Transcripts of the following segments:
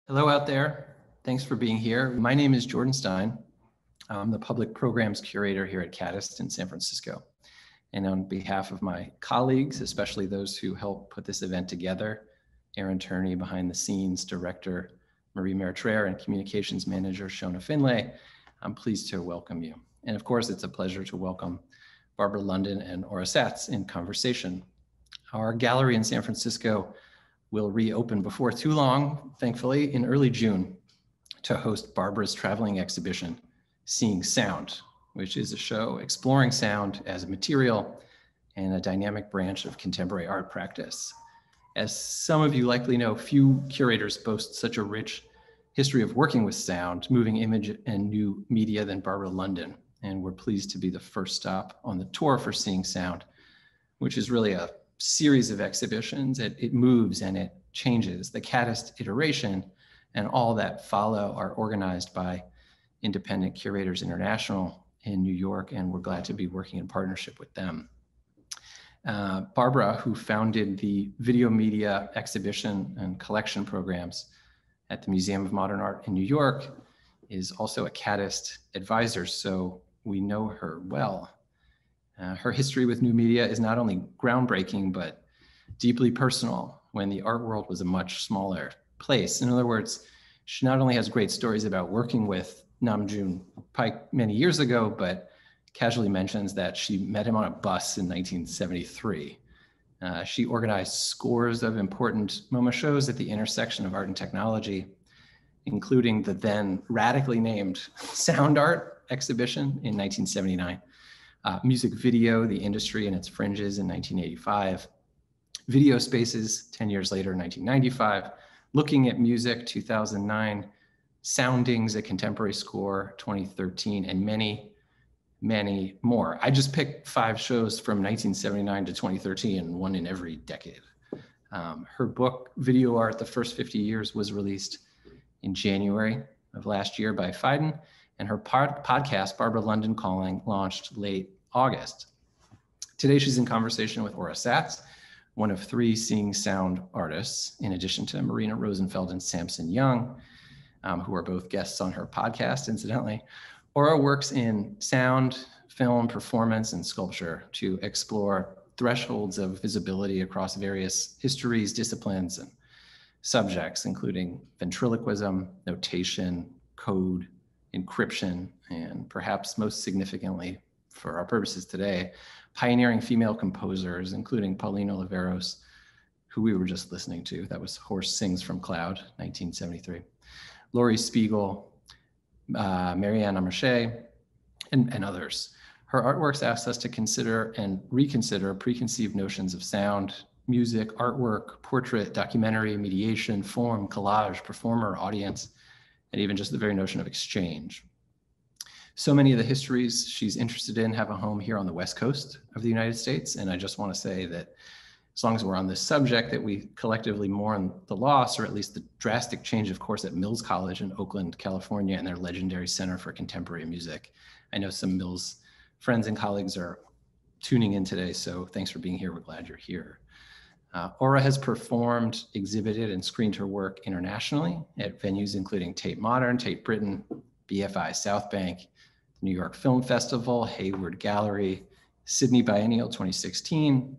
Hello out there. Thanks for being here. My name is Jordan Stein. I'm the public programs curator here at Caddist in San Francisco. And on behalf of my colleagues, especially those who helped put this event together, Aaron Turney behind the scenes, director Marie Meritrere, and communications manager Shona Finlay, I'm pleased to welcome you. And of course, it's a pleasure to welcome Barbara London and Aura Satz in conversation. Our gallery in San Francisco will reopen before too long, thankfully, in early June to host Barbara's traveling exhibition, Seeing Sound, which is a show exploring sound as a material and a dynamic branch of contemporary art practice. As some of you likely know, few curators boast such a rich history of working with sound, moving image, and new media than Barbara London. And we're pleased to be the first stop on the tour for Seeing Sound, which is really a series of exhibitions. It moves and it changes. The Caddist iteration and all that follow are organized by Independent Curators International in New York, and we're glad to be working in partnership with them. Barbara, who founded the video media exhibition and collection programs at the Museum of Modern Art in New York, is also a Caddist advisor, so we know her well. Her history with new media is not only groundbreaking, but deeply personal when the art world was a much smaller place. In other words, she not only has great stories about working with Namjoon Paik many years ago, but casually mentions that she met him on a bus in 1973. She organized scores of important MoMA shows at the intersection of art and technology, including the then radically named Sound Art exhibition in 1979. Music video, the industry and its fringes in 1985, video spaces 10 years later in 1995, looking at music 2009, soundings, a contemporary score 2013, and many, many more. I just picked 5 shows from 1979 to 2013 and one in every decade. Her book, Video Art, The First 50 Years, was released in January of last year by Fiden, and her podcast, Barbara London Calling, launched late August. Today, she's in conversation with Aura Satz, one of 3 Seeing Sound artists, in addition to Marina Rosenfeld and Samson Young, who are both guests on her podcast, incidentally. Aura works in sound, film, performance, and sculpture to explore thresholds of visibility across various histories, disciplines, and subjects, including ventriloquism, notation, code, encryption, and perhaps most significantly for our purposes today, pioneering female composers, including Paulina Oliveros, who we were just listening to. That was Horse Sings from Cloud, 1973. Laurie Spiegel, Marianne Amarche, and others. Her artworks asked us to consider and reconsider preconceived notions of sound, music, artwork, portrait, documentary, mediation, form, collage, performer, audience, and even just the very notion of exchange. So many of the histories she's interested in have a home here on the West Coast of the United States. And I just want to say that as long as we're on this subject, that we collectively mourn the loss, or at least the drastic change, of course, at Mills College in Oakland, California, and their legendary Center for Contemporary Music. I know some Mills friends and colleagues are tuning in today, so thanks for being here. We're glad you're here. Aura has performed, exhibited, and screened her work internationally at venues including Tate Modern, Tate Britain, BFI South Bank, New York Film Festival, Hayward Gallery, Sydney Biennial 2016,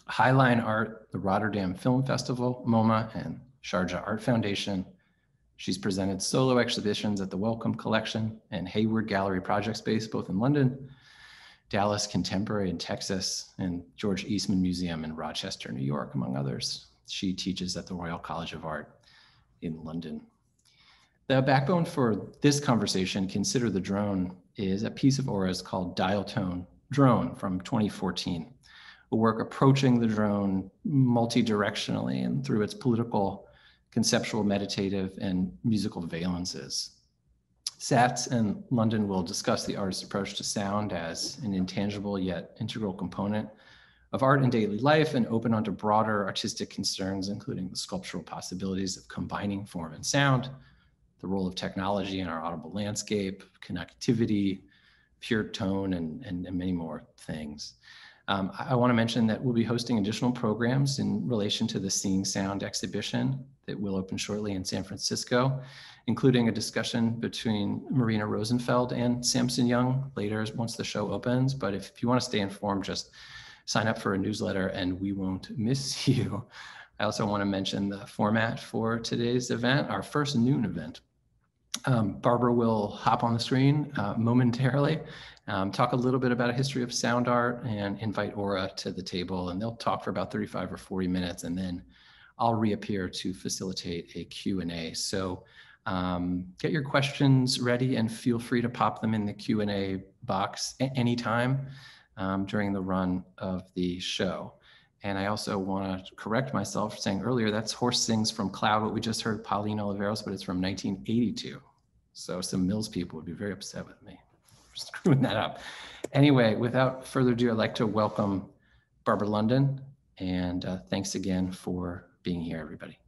Highline Art, the Rotterdam Film Festival, MoMA, and Sharjah Art Foundation. She's presented solo exhibitions at the Wellcome Collection and Hayward Gallery Project Space, both in London, Dallas Contemporary in Texas, and George Eastman Museum in Rochester, New York, among others. She teaches at the Royal College of Art in London. The backbone for this conversation, Consider the Drone, is a piece of Aura's called Dial Tone Drone from 2014, a work approaching the drone multi-directionally and through its political, conceptual, meditative, and musical valences. Satz and London will discuss the artist's approach to sound as an intangible yet integral component of art and daily life, and open onto broader artistic concerns, including the sculptural possibilities of combining form and sound, the role of technology in our audible landscape, connectivity, pure tone, and many more things. I want to mention that we'll be hosting additional programs in relation to the Seeing Sound exhibition that will open shortly in San Francisco, including a discussion between Marina Rosenfeld and Samson Young later once the show opens. But if you want to stay informed, just sign up for a newsletter and we won't miss you. I also want to mention the format for today's event, our first noon event. Barbara will hop on the screen momentarily, talk a little bit about a history of sound art, and invite Aura to the table. And they'll talk for about 35 or 40 minutes, and then I'll reappear to facilitate a Q&A. So get your questions ready and feel free to pop them in the Q&A box anytime during the run of the show. And I also want to correct myself saying earlier, that's Horse Sings from Cloud, what we just heard, Pauline Oliveros, but it's from 1982. So some Mills people would be very upset with me for screwing that up. Anyway, without further ado, I'd like to welcome Barbara London. And thanks again for being here, everybody.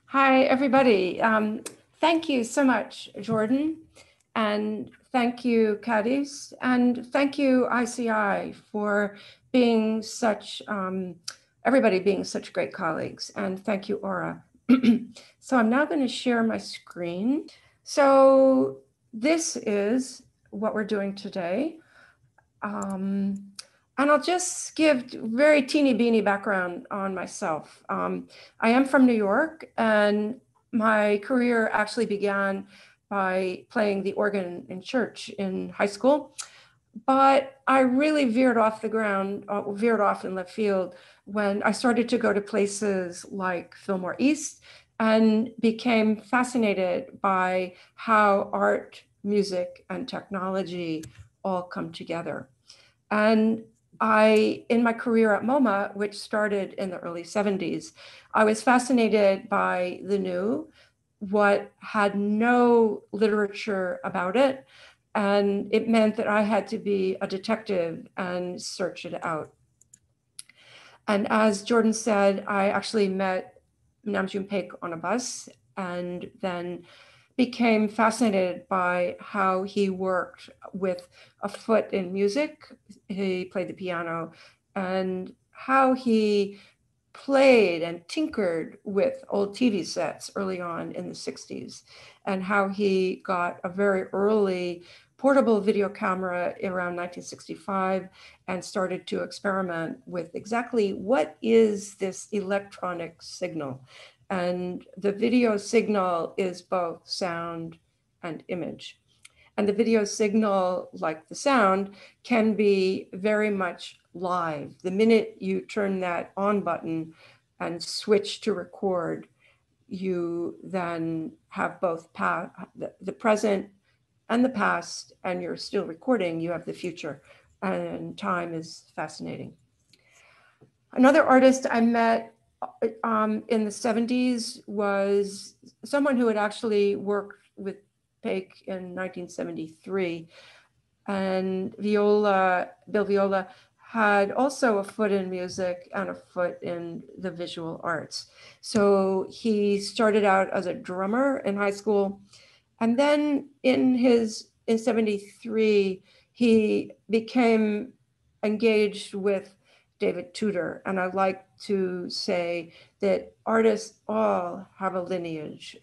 Hi, everybody. Thank you so much, Jordan. And thank you, Cadiz. And thank you, ICI, for being such, everybody being such great colleagues. And thank you, Aura. So I'm now going to share my screen. So this is what we're doing today. And I'll just give very teeny beeny background on myself. I am from New York, and my career actually began by playing the organ in church in high school. But I really veered off the ground, veered off in left field when I started to go to places like Fillmore East and became fascinated by how art, music, and technology all come together. And in my career at MoMA, which started in the early 70s, I was fascinated by the new, what had no literature about it. And it meant that I had to be a detective and search it out. And as Jordan said, I actually met Namjoon Paik on a bus and then became fascinated by how he worked with a foot in music. He played the piano, and how he played and tinkered with old TV sets early on in the 60s, and how he got a very early portable video camera around 1965 and started to experiment with exactly what is this electronic signal. And the video signal is both sound and image. And the video signal, like the sound, can be very much live. The minute you turn that on button and switch to record, you then have both the present and the past, and you're still recording, you have the future. And time is fascinating. Another artist I met in the 70s was someone who had actually worked with Paik in 1973. And Bill Viola had also a foot in music and a foot in the visual arts. So he started out as a drummer in high school. And then in 73, he became engaged with David Tudor. And I like to say that artists all have a lineage.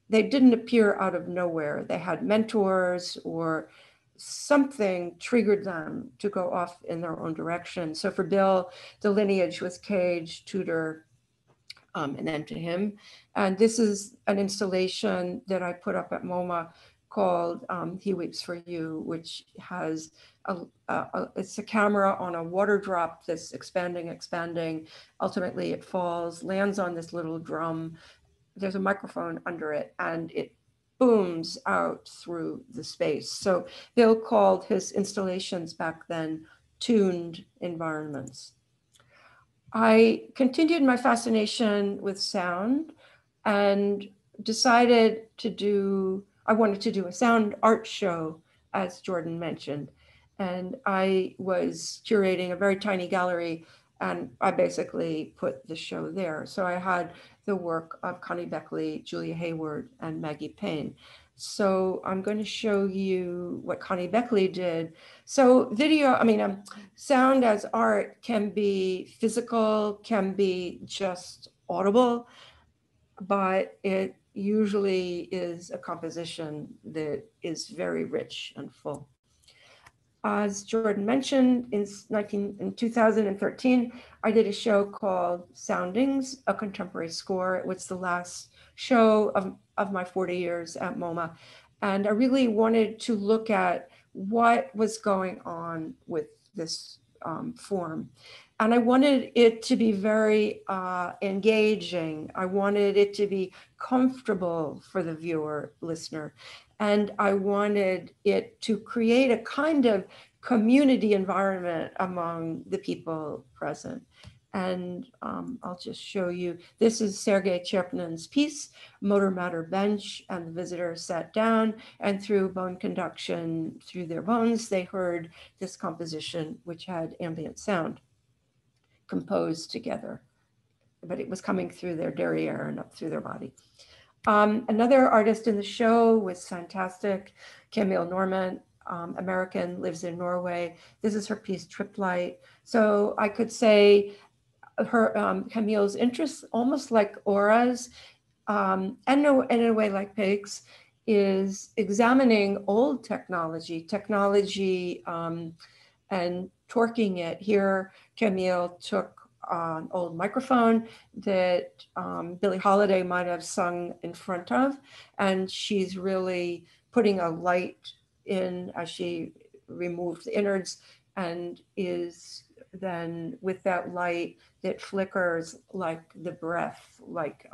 They didn't appear out of nowhere. They had mentors, or something triggered them to go off in their own direction. So for Bill, the lineage was Cage, Tudor, and then to him. And this is an installation that I put up at MoMA called He Weeps for You, which has it's a camera on a water drop that's expanding. Ultimately, it falls, lands on this little drum. There's a microphone under it, and it booms out through the space. So Bill called his installations back then tuned environments. I continued my fascination with sound and decided I wanted to do a sound art show, as Jordan mentioned. And I was curating a very tiny gallery And I basically put the show there. So I had the work of Connie Beckley, Julia Hayward, and Maggie Payne. So I'm going to show you what Connie Beckley did. So sound as art can be physical, can be just audible, but it usually is a composition that is very rich and full. As Jordan mentioned, in 2013, I did a show called Soundings, a Contemporary Score. It was the last show of my 40 years at MoMA. And I really wanted to look at what was going on with this form. And I wanted it to be very engaging. I wanted it to be comfortable for the viewer, listener. And I wanted it to create a kind of community environment among the people present. And I'll just show you, this is Sergei Cherpnin's piece, Motor Matter Bench, and the visitors sat down, and through bone conduction through their bones, they heard this composition, which had ambient sound composed together, but it was coming through their derriere and up through their body. Another artist in the show was fantastic, Camille Normand, American, lives in Norway. This is her piece, Triplight. So I could say her Camille's interests, almost like Aura's, and in a way like Pig's, is examining old technology, and torquing it. Here, Camille took an old microphone that Billie Holiday might have sung in front of, and she's really putting a light in as she removed the innards, and is then with that light that flickers like the breath, like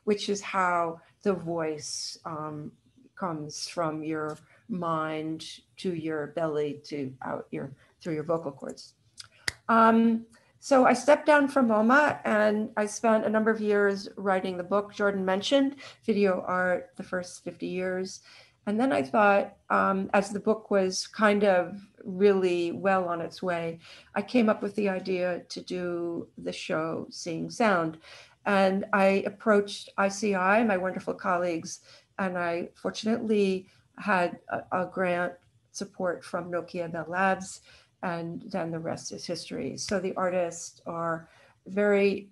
which is how the voice comes from your mind to your belly to out through your vocal cords. So I stepped down from MoMA and I spent a number of years writing the book Jordan mentioned, Video Art, the First 50 Years. And then I thought, as the book was kind of really well on its way, I came up with the idea to do the show Seeing Sound. And I approached ICI, my wonderful colleagues, and I fortunately had a grant support from Nokia Bell Labs, and then the rest is history. So the artists are very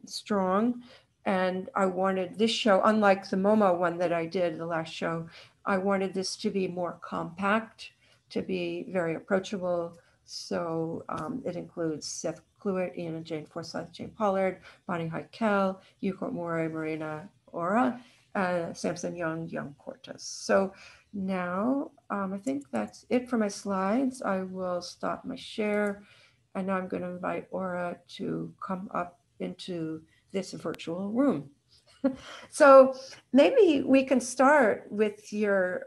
strong. And I wanted this show, unlike the MoMA one that I did, the last show, I wanted this to be more compact, to be very approachable. So it includes Seth Cluett, Ian and Jane Forsyth, Jane Pollard, Bonnie Heikel, Yuko Mori, Marina Ora, Samson Young, Young Cortes. So now I think that's it for my slides. I will stop my share. And now I'm going to invite Aura to come up into this virtual room. So maybe we can start with your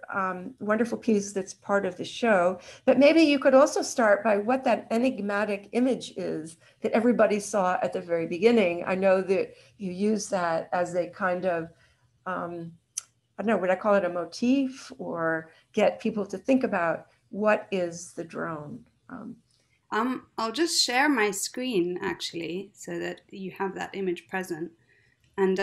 wonderful piece that's part of the show, but maybe you could also start by what that enigmatic image is that everybody saw at the very beginning. I know that you use that as a kind of, I don't know, would I call it a motif, or get people to think about what is the drone? I'll just share my screen actually, so that you have that image present. And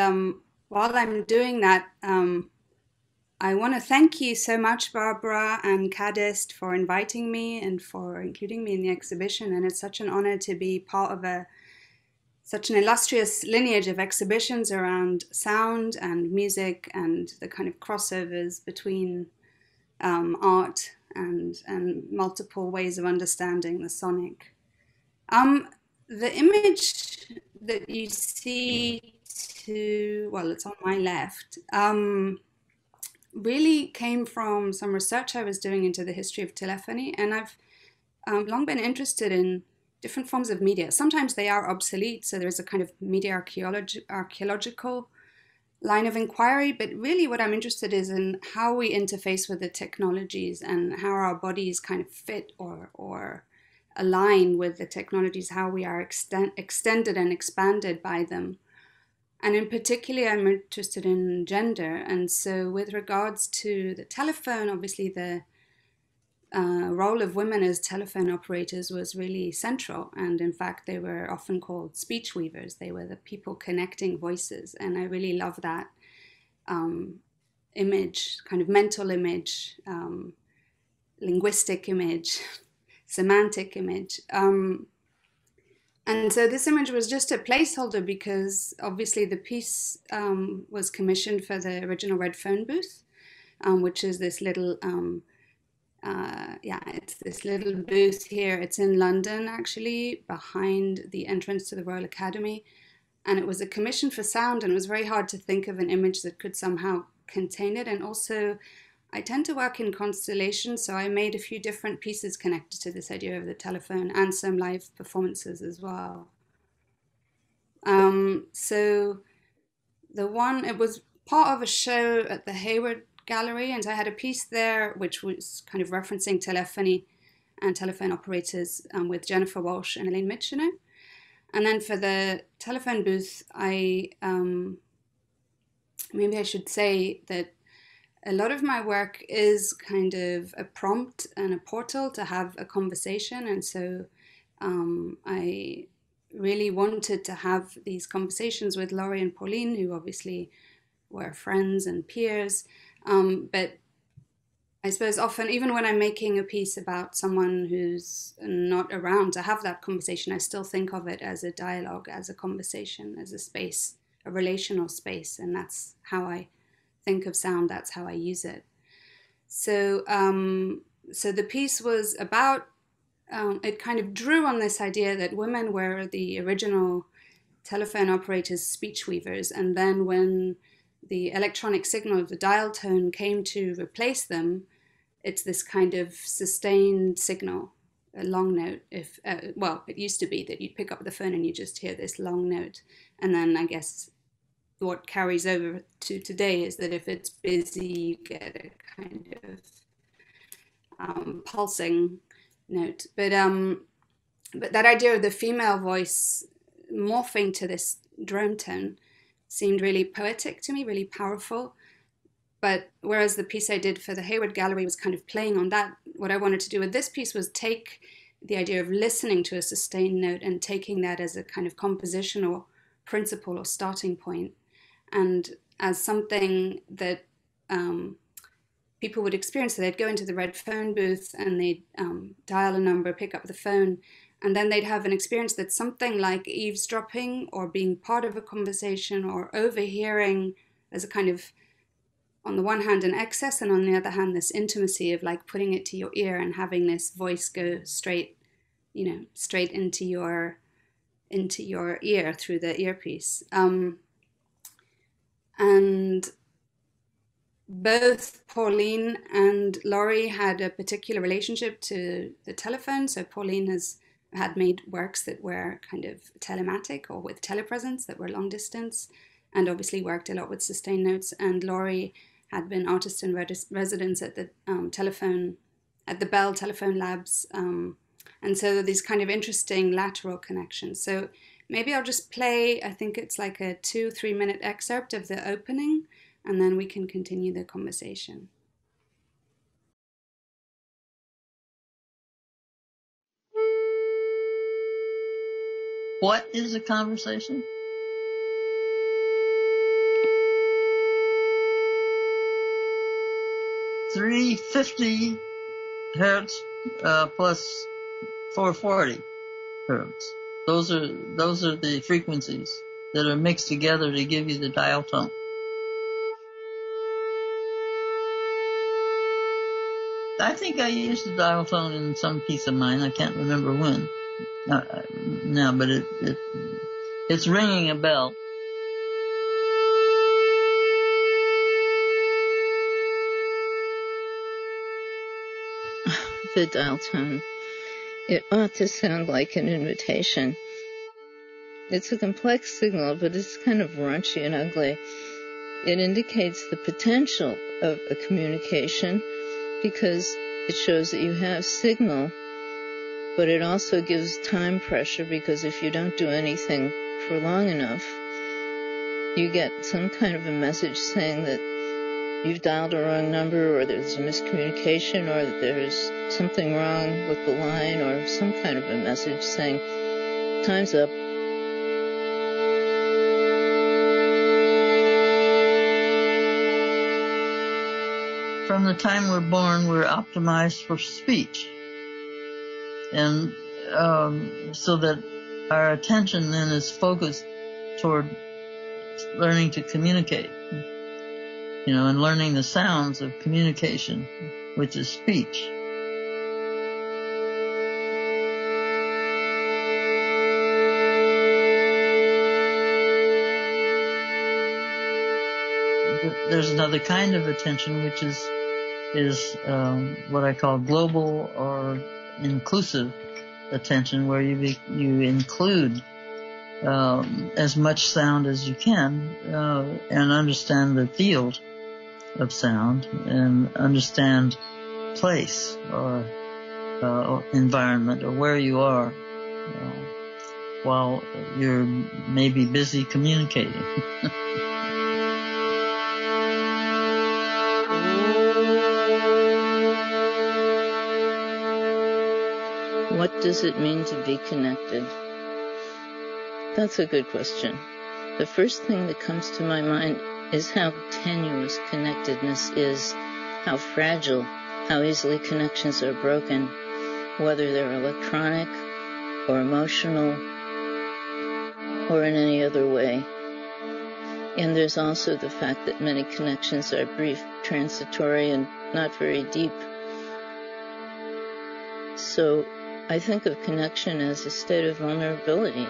while I'm doing that, I want to thank you so much, Barbara and Cadist, for inviting me and for including me in the exhibition. And it's such an honor to be part of such an illustrious lineage of exhibitions around sound and music and the kind of crossovers between art and multiple ways of understanding the sonic. The image that you see well, it's on my left, really came from some research I was doing into the history of telephony. And I've long been interested in different forms of media. Sometimes they are obsolete, so there's a kind of media archaeological line of inquiry, but really what I'm interested is in how we interface with the technologies and how our bodies kind of fit or align with the technologies, how we are extended and expanded by them. And in particular, I'm interested in gender. And so with regards to the telephone, obviously the role of women as telephone operators was really central. And in fact, they were often called speech weavers. They were the people connecting voices. And I really love that image, kind of mental image, linguistic image, semantic image. And so this image was just a placeholder because obviously the piece was commissioned for the original Red Phone booth, which is this little, it's this little booth here. It's in London, actually, behind the entrance to the Royal Academy. And it was a commission for sound, and it was very hard to think of an image that could somehow contain it. And also, I tend to work in constellations, so I made a few different pieces connected to this idea of the telephone and some live performances as well. So it was part of a show at the Hayward Gallery, and I had a piece there which was kind of referencing telephony and telephone operators with Jennifer Walsh and Elaine Michener. And then for the telephone booth, maybe I should say that a lot of my work is kind of a prompt and a portal to have a conversation. And so I really wanted to have these conversations with Laurie and Pauline, who obviously were friends and peers. But I suppose often, even when I'm making a piece about someone who's not around to have that conversation, I still think of it as a dialogue, as a conversation, as a space, a relational space. And that's how I think of sound, that's how I use it. So the piece was about, it kind of drew on this idea that women were the original telephone operators, speech weavers, and then when the electronic signal of the dial tone came to replace them, it's this kind of sustained signal, a long note. It used to be that you'd pick up the phone and you just hear this long note, and then I guess what carries over to today is that if it's busy, you get a kind of pulsing note. But that idea of the female voice morphing to this drone tone seemed really poetic to me, really powerful. But whereas the piece I did for the Hayward Gallery was kind of playing on that, what I wanted to do with this piece was take the idea of listening to a sustained note and taking that as a kind of compositional principle or starting point, and as something that people would experience. So they'd go into the Red Phone booth and they'd dial a number, pick up the phone, and then they'd have an experience that's something like eavesdropping or being part of a conversation or overhearing as a kind of, on the one hand, an excess, and on the other hand, this intimacy of like putting it to your ear and having this voice go straight into your ear through the earpiece. And both Pauline and Laurie had a particular relationship to the telephone. So Pauline had made works that were kind of telematic or with telepresence, that were long distance, and obviously worked a lot with sustained notes. And Laurie had been artist in residence at the at the Bell Telephone Labs. And so these kind of interesting lateral connections. So maybe I'll just play, I think it's like a 2-3 minute excerpt of the opening, and then we can continue the conversation. What is a conversation? .350 hertz plus 440 hertz. Those are the frequencies that are mixed together to give you the dial tone. I think I used the dial tone in some piece of mine. I can't remember when. No, but it's ringing a bell. The dial tone. It ought to sound like an invitation. It's a complex signal, but it's kind of raunchy and ugly. It indicates the potential of a communication because it shows that you have signal, but it also gives time pressure because if you don't do anything for long enough, you get some kind of a message saying that you've dialed a wrong number, or there's a miscommunication, or that there's something wrong with the line, or some kind of a message saying, time's up. From the time we're born, we're optimized for speech. And so that our attention then is focused toward learning to communicate, and learning the sounds of communication, which is speech. There's another kind of attention, which is what I call global or inclusive attention, where you include as much sound as you can and understand the field of sound and understand place or environment or where you are while you're maybe busy communicating. What does it mean to be connected? That's a good question. The first thing that comes to my mind is how tenuous connectedness is, how fragile, how easily connections are broken, whether they're electronic or emotional or in any other way. And there's also the fact that many connections are brief, transitory, and not very deep. So I think of connection as a state of vulnerability.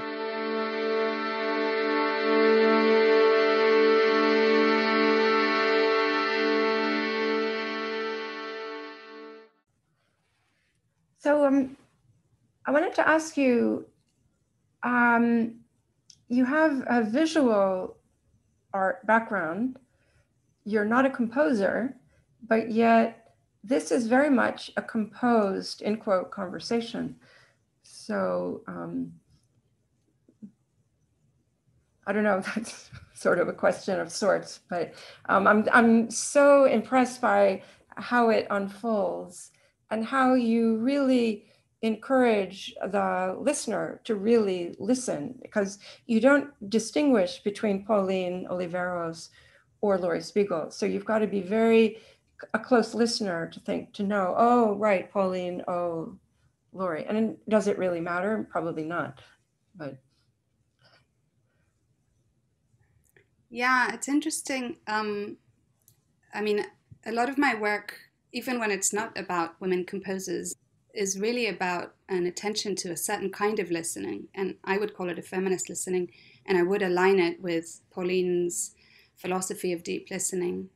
So I wanted to ask you, you have a visual art background. You're not a composer, but yet this is very much a composed, in quote, conversation. So I don't know if that's sort of a question of sorts, but I'm so impressed by how it unfolds and how you really encourage the listener to really listen, because you don't distinguish between Pauline Oliveros or Laurie Spiegel. So you've got to be a close listener to know, oh, right, Pauline, oh, Laurie. And does it really matter? Probably not, but. Yeah, it's interesting. I mean, a lot of my work, even when it's not about women composers, is really about an attention to a certain kind of listening. And I would call it a feminist listening. And I would align it with Pauline's philosophy of deep listening.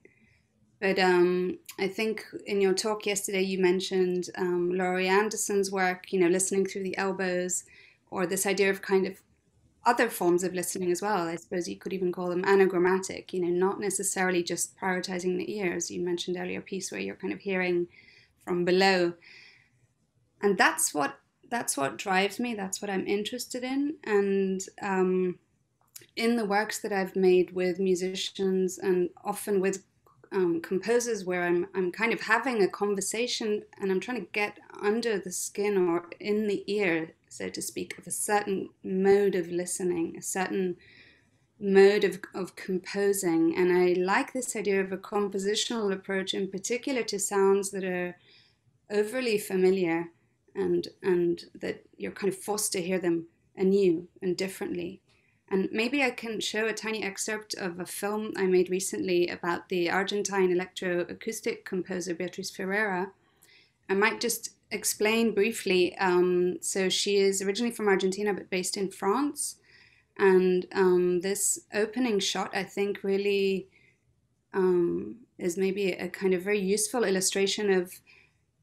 But I think in your talk yesterday, you mentioned Laurie Anderson's work, listening through the elbows, or this idea of kind of other forms of listening as well. I suppose you could even call them anagrammatic, not necessarily just prioritizing the ears. You mentioned earlier a piece where you're kind of hearing from below. And that's what drives me. That's what I'm interested in. And in the works that I've made with musicians and often with composers, where I'm kind of having a conversation and I'm trying to get under the skin or in the ear, so to speak, of a certain mode of listening, a certain mode of composing. And I like this idea of a compositional approach, in particular to sounds that are overly familiar and that you're kind of forced to hear them anew and differently. And maybe I can show a tiny excerpt of a film I made recently about the Argentine electroacoustic composer Beatriz Ferreira. I might just explain briefly. So she is originally from Argentina, but based in France. And this opening shot, I think, really is maybe a kind of very useful illustration of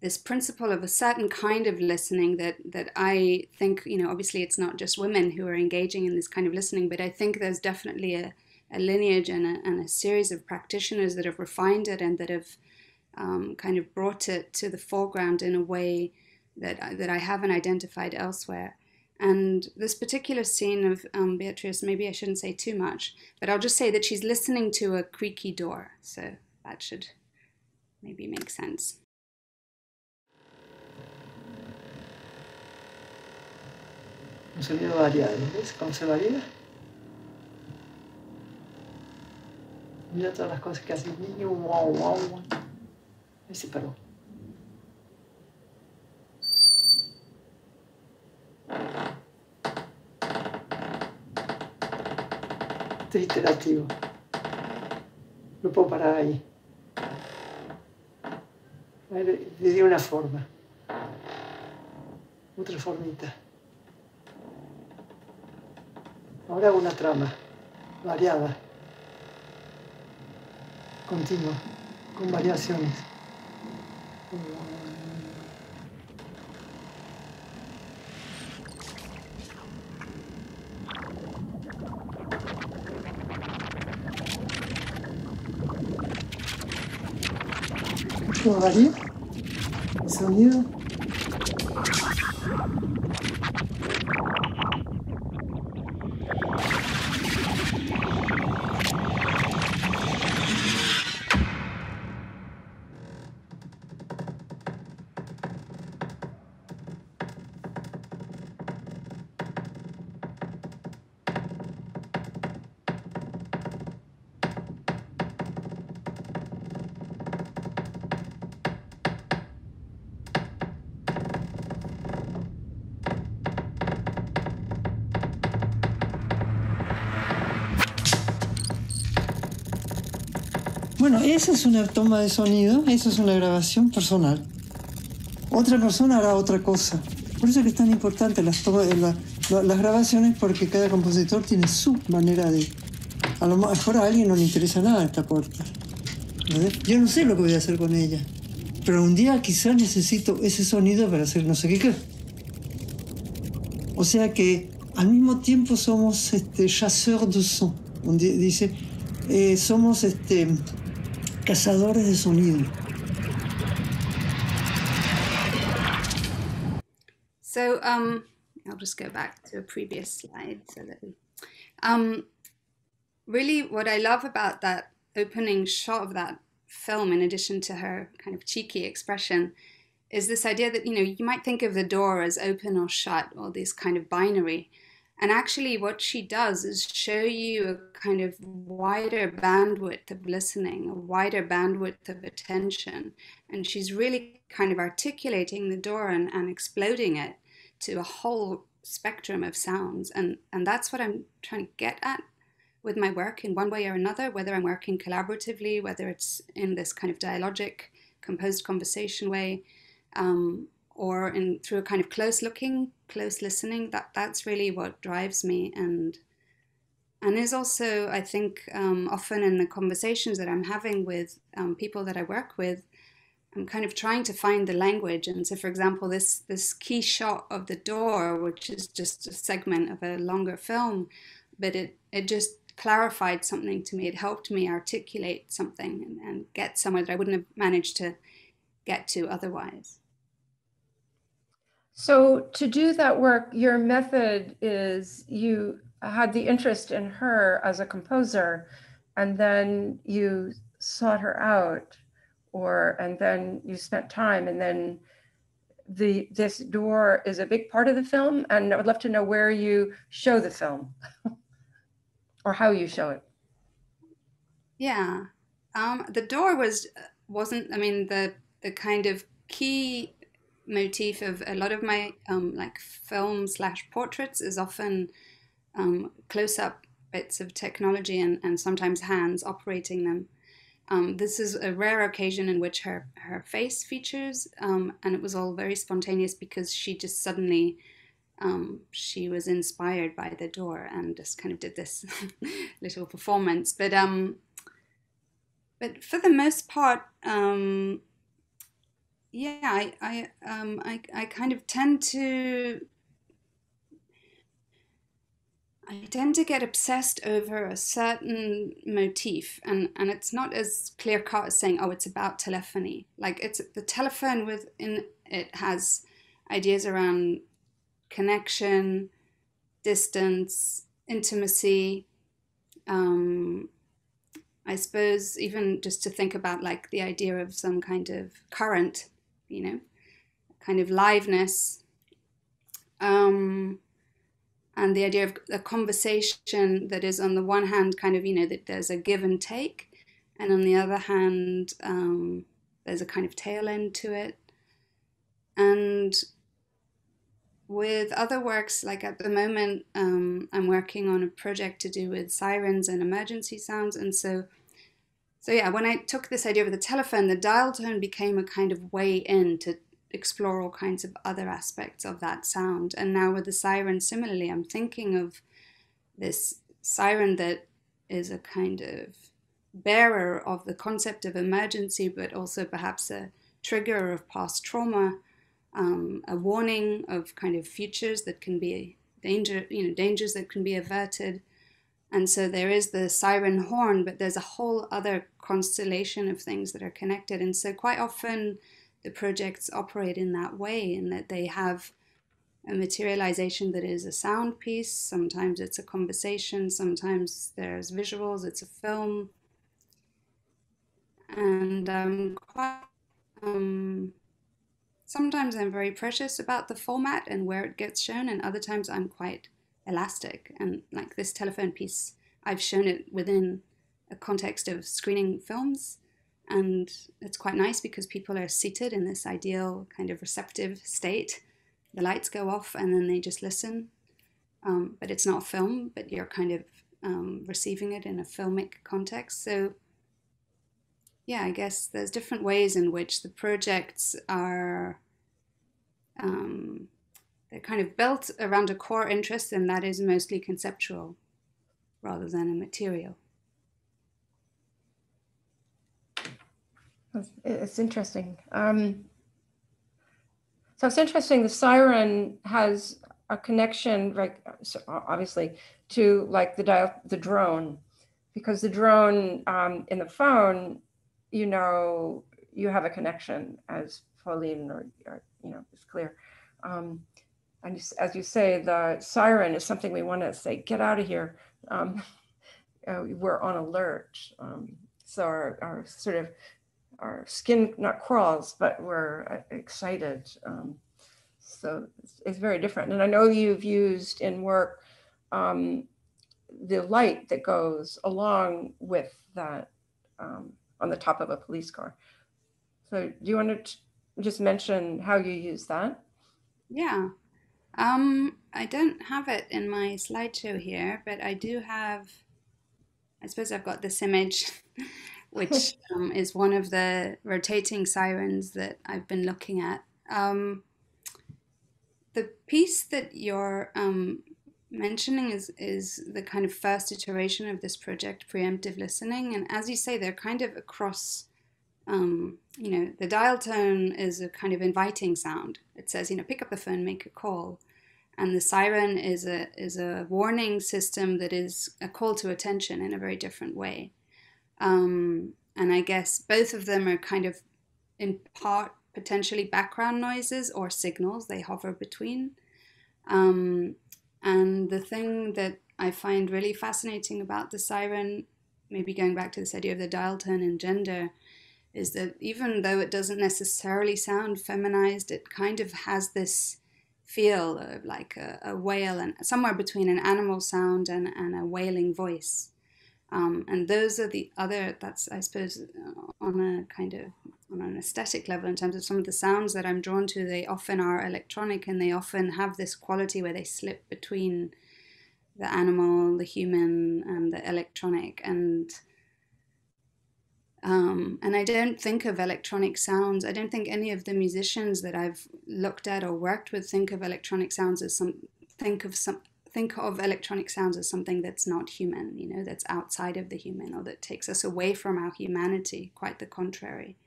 this principle of a certain kind of listening that I think, obviously it's not just women who are engaging in this kind of listening, but I think there's definitely a lineage and a series of practitioners that have refined it and that have kind of brought it to the foreground in a way that I haven't identified elsewhere. And this particular scene of Beatrice, maybe I shouldn't say too much, but I'll just say that she's listening to a creaky door. So that should maybe make sense. Un sonido variado, ¿ves cómo se varía? Mira todas las cosas que hace. Wow, wow. Ahí se paró. Este es iterativo. Lo puedo parar ahí. A ver, le di una forma. Otra formita. Ahora una trama variada, continua, con variaciones. ¿Cómo varía el sonido? Bueno, esa es una toma de sonido, esa es una grabación personal. Otra persona hará otra cosa. Por eso es que es tan importante las grabaciones, porque cada compositor tiene su manera de... A lo mejor a alguien no le interesa nada esta puerta. ¿Verdad? Yo no sé lo que voy a hacer con ella, pero un día quizás necesito ese sonido para hacer no sé qué. O sea que al mismo tiempo somos chasseurs de son. Dice, somos cazadores de sonido. So I'll just go back to a previous slide so that we, really what I love about that opening shot of that film, in addition to her kind of cheeky expression, is this idea that, you might think of the door as open or shut, or this kind of binary. And actually what she does is show you a kind of wider bandwidth of listening, a wider bandwidth of attention. And she's really kind of articulating the door and exploding it to a whole spectrum of sounds. And that's what I'm trying to get at with my work in one way or another, whether I'm working collaboratively, whether it's in this kind of dialogic, composed conversation way, or through a kind of close listening. That's really what drives me, and is also, I think, often in the conversations that I'm having with people that I work with, I'm kind of trying to find the language. And so, for example, this key shot of the door, which is just a segment of a longer film, but it just clarified something to me. It helped me articulate something and get somewhere that I wouldn't have managed to get to otherwise. So to do that work, your method is you had the interest in her as a composer, and then you sought her out, and then you spent time, and then this door is a big part of the film. And I would love to know where you show the film or how you show it. Yeah, the door wasn't. I mean, the kind of key motif of a lot of my like film/portraits is often close-up bits of technology and sometimes hands operating them. This is a rare occasion in which her face features, and it was all very spontaneous because she just suddenly she was inspired by the door and just kind of did this little performance. But for the most part, yeah, I kind of tend to get obsessed over a certain motif, and it's not as clear cut as saying, oh, it's about telephony. Like, it's the telephone within it has ideas around connection, distance, intimacy. I suppose even just to think about like the idea of some kind of current, you know, kind of liveness, and the idea of a conversation that is on the one hand kind of, you know, that there's a give and take, and on the other hand, there's a kind of tail end to it. And with other works, like at the moment, I'm working on a project to do with sirens and emergency sounds. And so yeah, when I took this idea of the telephone, the dial tone became a kind of way in to explore all kinds of other aspects of that sound. And now with the siren, similarly, I'm thinking of this siren that is a kind of bearer of the concept of emergency, but also perhaps a trigger of past trauma, a warning of kind of futures that can be dangers that can be averted. And so there is the siren horn, but there's a whole other constellation of things that are connected. And so quite often the projects operate in that way, in that they have a materialization that is a sound piece. Sometimes it's a conversation, sometimes there's visuals, it's a film. And sometimes I'm very precious about the format and where it gets shown, and other times I'm quite elastic. And like this telephone piece, I've shown it within a context of screening films, and it's quite nice because people are seated in this ideal kind of receptive state. The lights go off and then they just listen, but it's not a film, but you're kind of receiving it in a filmic context. So yeah, I guess there's different ways in which the projects are, they're kind of built around a core interest, and that is mostly conceptual rather than a material. It's interesting. So it's interesting, the siren has a connection, right, so obviously, to like the drone, because the drone in the phone, you know, you have a connection, as Pauline or you know, it's clear. And as you say, the siren is something we want to say, get out of here. We're on alert. So our sort of, our skin not crawls, but we're excited. So it's very different. And I know you've used in work the light that goes along with that on the top of a police car. So do you want to just mention how you use that? Yeah. I don't have it in my slideshow here, but I do have, I suppose I've got this image, which is one of the rotating sirens that I've been looking at. The piece that you're mentioning is the kind of first iteration of this project, Preemptive Listening. And as you say, they're kind of across, you know, the dial tone is a kind of inviting sound. It says, you know, pick up the phone, make a call. And the siren is a warning system that is a call to attention in a very different way. And I guess both of them are kind of in part potentially background noises or signals. They hover between. And the thing that I find really fascinating about the siren, maybe going back to this idea of the dial tone and gender, is that even though it doesn't necessarily sound feminized, it kind of has this feel of like a wail, and somewhere between an animal sound and a wailing voice. And those are the other, that's, I suppose, on a kind of, on an aesthetic level, in terms of some of the sounds that I'm drawn to, they often are electronic, and they often have this quality where they slip between the animal, the human, and the electronic. And I don't think of electronic sounds, I don't think any of the musicians that I've looked at or worked with think of electronic sounds as think of electronic sounds as something that's not human, you know, that's outside of the human, or that takes us away from our humanity. Quite the contrary.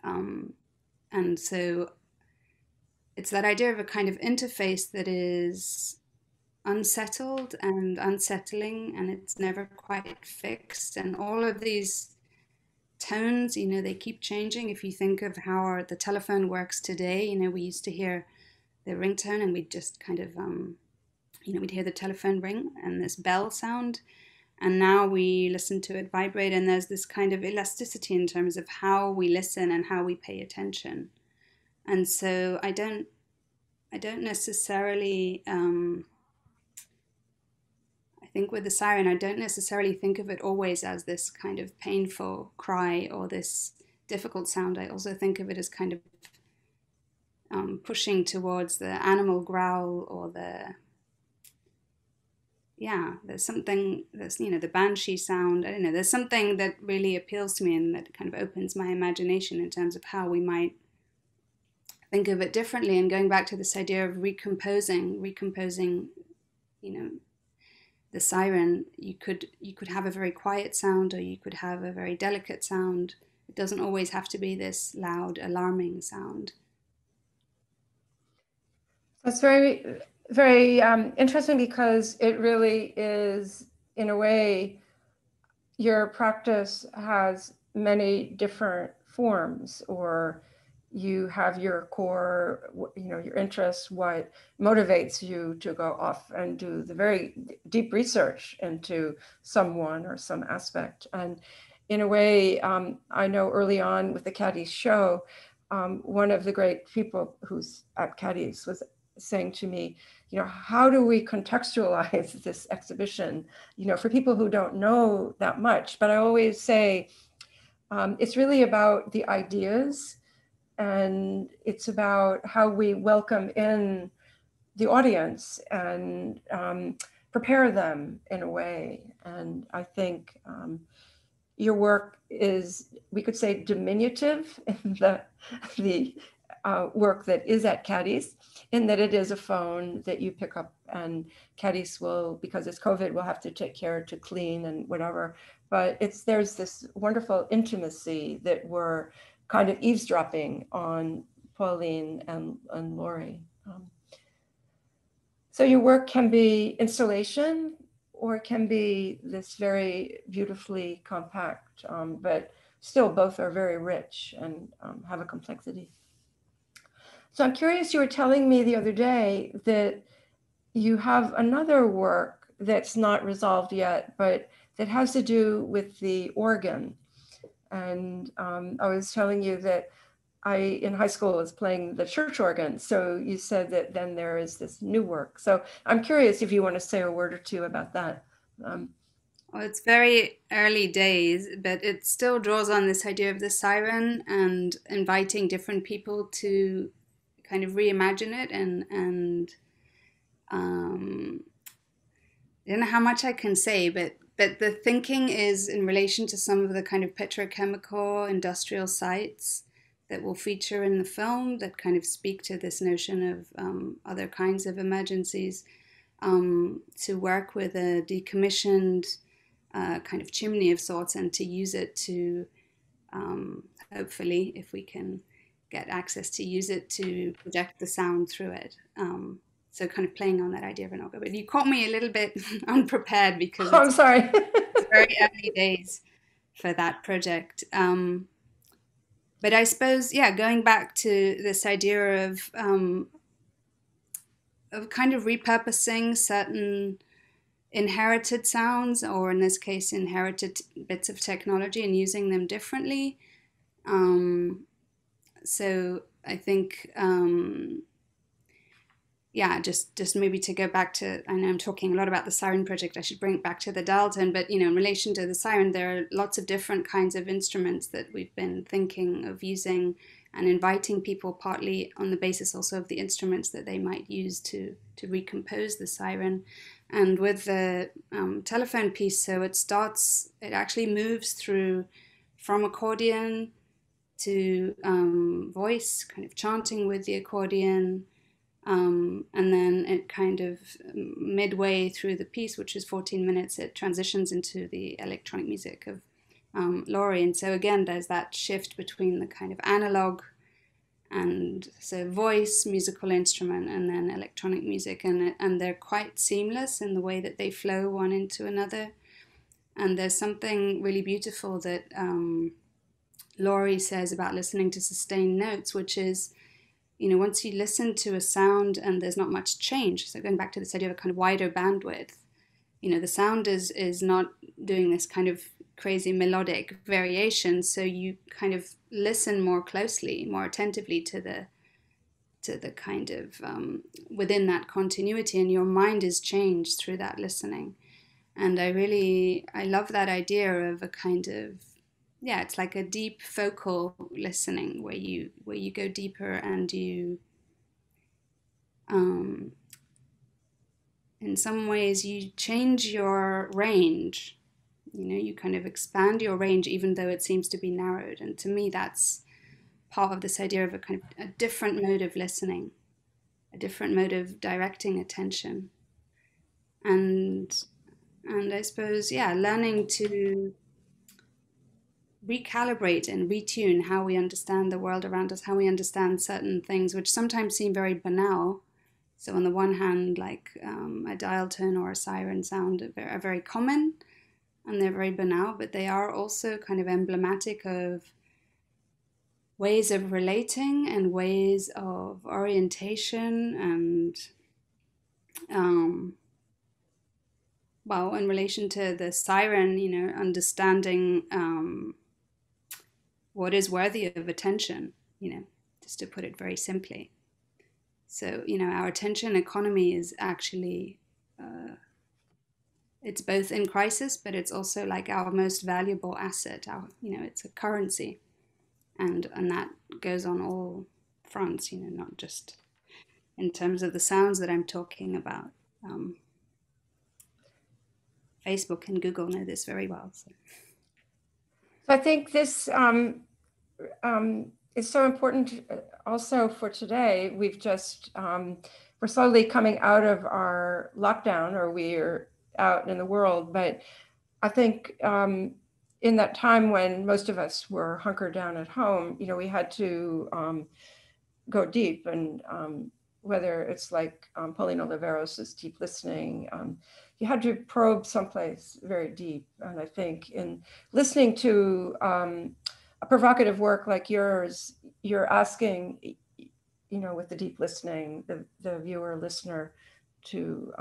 And so it's that idea of a kind of interface that is unsettled and unsettling, and it's never quite fixed. And all of these tones, you know, they keep changing. If you think of how the telephone works today, you know, we used to hear the ringtone and we'd just kind of, you know, we'd hear the telephone ring and this bell sound. And now we listen to it vibrate, and there's this kind of elasticity in terms of how we listen and how we pay attention. And so I don't necessarily, I think with the siren, I don't necessarily think of it always as this kind of painful cry or this difficult sound. I also think of it as kind of pushing towards the animal growl or there's something, the banshee sound. I don't know, there's something that really appeals to me and that kind of opens my imagination in terms of how we might think of it differently. And going back to this idea of recomposing, the siren, you could have a very quiet sound, or you could have a very delicate sound. It doesn't always have to be this loud, alarming sound. That's very, very interesting, because it really is, in a way, your practice has many different forms, or you have your core, your interests, what motivates you to go off and do the very deep research into someone or some aspect. And in a way, I know early on with the Caddies show, one of the great people who's at Caddies was saying to me, how do we contextualize this exhibition, for people who don't know that much? But I always say, it's really about the ideas, and it's about how we welcome in the audience and prepare them in a way. And I think your work is, we could say, diminutive in the work that is at Caddies, in that it is a phone that you pick up, and Caddies will, because it's COVID, will have to take care to clean and whatever. But there's this wonderful intimacy that we're kind of eavesdropping on Pauline and Laurie. So your work can be installation, or it can be this very beautifully compact, but still both are very rich and have a complexity. So I'm curious, you were telling me the other day that you have another work that's not resolved yet, but that has to do with the organ. And I was telling you that in high school, was playing the church organ. So you said that then there is this new work. So I'm curious if you want to say a word or two about that. Well, it's very early days, but it still draws on this idea of the siren and inviting different people to kind of reimagine it. And I don't know how much I can say, but the thinking is in relation to some of the kind of petrochemical industrial sites that will feature in the film that kind of speak to this notion of other kinds of emergencies, to work with a decommissioned kind of chimney of sorts, and to use it to, hopefully, if we can get access to use it to project the sound through it. So kind of playing on that idea of an organ. But you caught me a little bit unprepared, because I'm sorry. It's very early days for that project. But I suppose, going back to this idea of kind of repurposing certain inherited sounds, or in this case, inherited bits of technology, and using them differently. So I think, just maybe to go back to, I know I'm talking a lot about the Siren project, I should bring it back to the Dalton, but in relation to the Siren, there are lots of different kinds of instruments that we've been thinking of using and inviting people, partly on the basis also of the instruments that they might use to recompose the Siren. And with the telephone piece, so it actually moves through from accordion to voice, kind of chanting with the accordion, and then it kind of midway through the piece, which is 14 minutes, it transitions into the electronic music of Laurie. And so again, there's that shift between the kind of analog and so voice, musical instrument, and then electronic music, and they're quite seamless in the way that they flow one into another. And there's something really beautiful that Laurie says about listening to sustained notes, which is, once you listen to a sound and there's not much change, so going back to this idea of a kind of wider bandwidth, you know, the sound is not doing this kind of crazy melodic variation, so you kind of listen more closely, more attentively to the kind of within that continuity, and your mind is changed through that listening. And I love that idea of a kind of, yeah, it's like a deep focal listening where you go deeper, and you in some ways you change your range. You know, you kind of expand your range even though it seems to be narrowed. And to me, that's part of this idea of a kind of a different mode of listening, a different mode of directing attention. And I suppose, yeah, learning to recalibrate and retune how we understand the world around us, how we understand certain things, which sometimes seem very banal. So on the one hand, like a dial tone or a siren sound are very common, and they're very banal, but they are also kind of emblematic of ways of relating and ways of orientation, and well, in relation to the siren, you know, understanding what is worthy of attention, you know, just to put it very simply. So, you know, our attention economy is actually, it's both in crisis, but it's also like our most valuable asset. You know, it's a currency, and that goes on all fronts. You know, not just in terms of the sounds that I'm talking about. Facebook and Google know this very well. So I think this is so important also for today. We've just, we're slowly coming out of our lockdown, or we're out in the world. But I think in that time when most of us were hunkered down at home, you know, we had to go deep, and whether it's like Pauline Oliveros' deep listening, you had to probe someplace very deep. And I think in listening to a provocative work like yours, you're asking, you know, with the deep listening, the viewer, listener to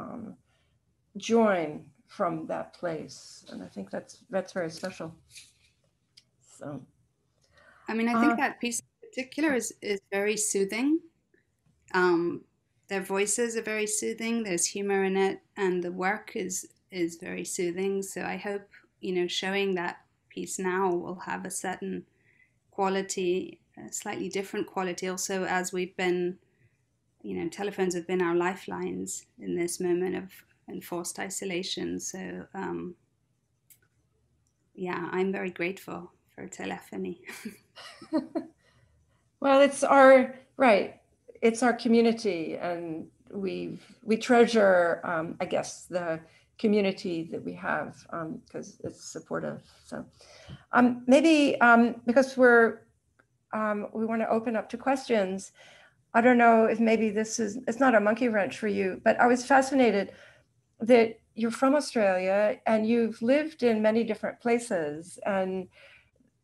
join from that place. And I think that's very special. So, I mean, I think that piece in particular is very soothing. Their voices are very soothing. There's humor in it, and the work is very soothing. So I hope, you know, showing that piece now will have a certain quality, a slightly different quality. Also, as we've been, you know, telephones have been our lifelines in this moment of enforced isolation. So yeah, I'm very grateful for telephony. Well, it's our it's our community, and we treasure, I guess, the community that we have, because it's supportive. So maybe because we want to open up to questions. I don't know if maybe it's not a monkey wrench for you, but I was fascinated that you're from Australia and you've lived in many different places, and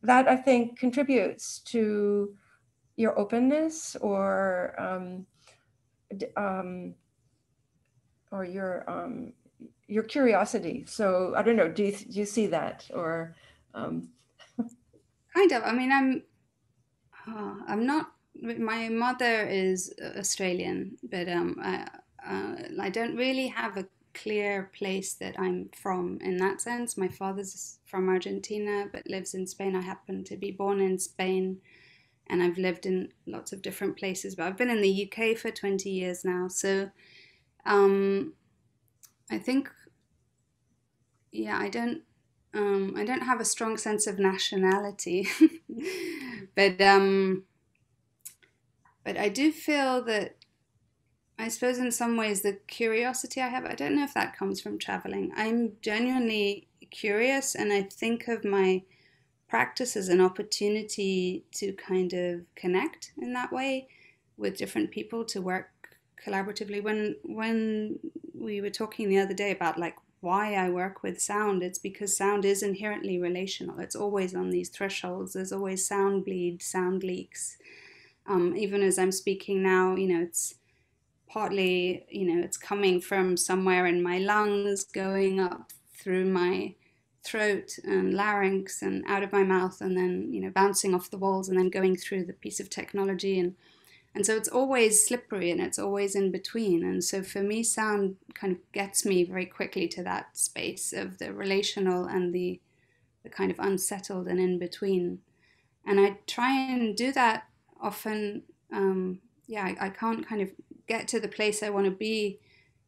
that I think contributes to your openness, or your curiosity. So I don't know, do you see that, or kind of? I mean, I'm not. My mother is Australian, but I don't really have a clear place that I'm from in that sense. My father's from Argentina but lives in Spain. I happen to be born in Spain, and I've lived in lots of different places, but I've been in the UK for 20 years now. So I think, yeah, I don't have a strong sense of nationality, but I do feel that, I suppose in some ways the curiosity I have, I don't know if that comes from traveling. I'm genuinely curious, and I think of my practice as an opportunity to kind of connect in that way with different people, to work collaboratively. When we were talking the other day about like why I work with sound, it's because sound is inherently relational. It's always on these thresholds. There's always sound bleed, sound leaks. Even as I'm speaking now, you know, partly, it's coming from somewhere in my lungs, going up through my throat and larynx and out of my mouth, and then, bouncing off the walls and then going through the piece of technology. And so it's always slippery and it's always in between. And so for me, sound kind of gets me very quickly to that space of the relational and the kind of unsettled and in between. And I try and do that often. I can't kind of get to the place I want to be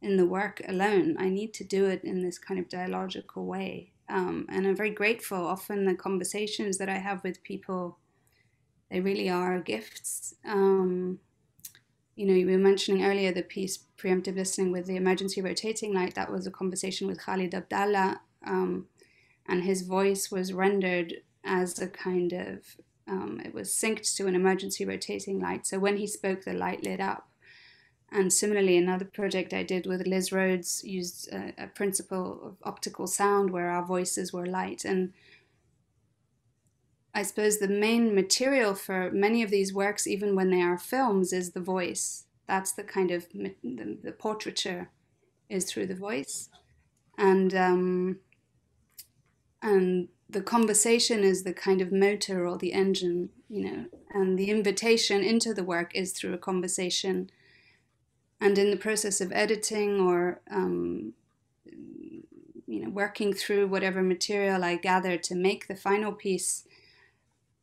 in the work alone. I need to do it in this kind of dialogical way. And I'm very grateful. Often the conversations that I have with people, they really are gifts. You were mentioning earlier the piece Preemptive Listening with the emergency rotating light. That was a conversation with Khalid Abdallah, and his voice was rendered as a kind of, it was synced to an emergency rotating light. So when he spoke, the light lit up. And similarly, another project I did with Liz Rhodes used a principle of optical sound where our voices were light. And I suppose the main material for many of these works, even when they are films, is the voice. That's the kind of, the portraiture is through the voice. And the conversation is the kind of motor or the engine, and the invitation into the work is through a conversation. And in the process of editing or, working through whatever material I gather to make the final piece,